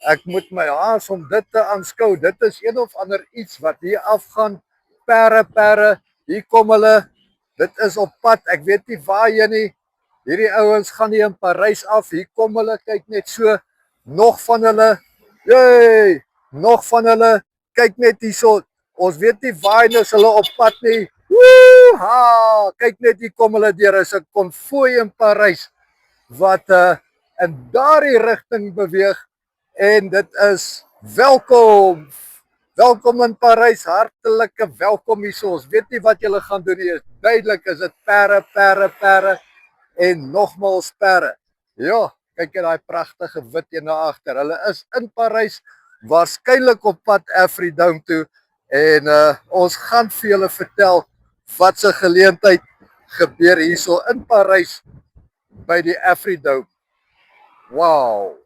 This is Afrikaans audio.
Ek moet my haas om dit te aanskou. Dit is een of ander iets wat hier afgaan. Pere, hier kom hulle. Dit is op pad. Ek weet nie waarheen nie. Hierdie ouens gaan nie in Parys af. Hier kom hulle, kyk net so. Nog van hulle. Jee, nog van hulle. Kyk net hierso. Ons weet nie waarheen is hulle op pad nie. Woe, ha, kyk net hier kom hulle deur. Is 'n konvooi in Parys wat in daardie rigting beweeg. En dit is welkom. Welkom in Parys, hartelike welkom hierso. Ons weet nie wat julle gaan doen nie. Duidelik is dit pere en nogmaals pere. Ja, kyk net daai pragtige wit een daar agter. Hulle is in Parys, waarskynlik op pad Afridome toe en ons gaan vir julle vertel wat se geleentheid gebeur hierso in Parys by die Afridome. Wow.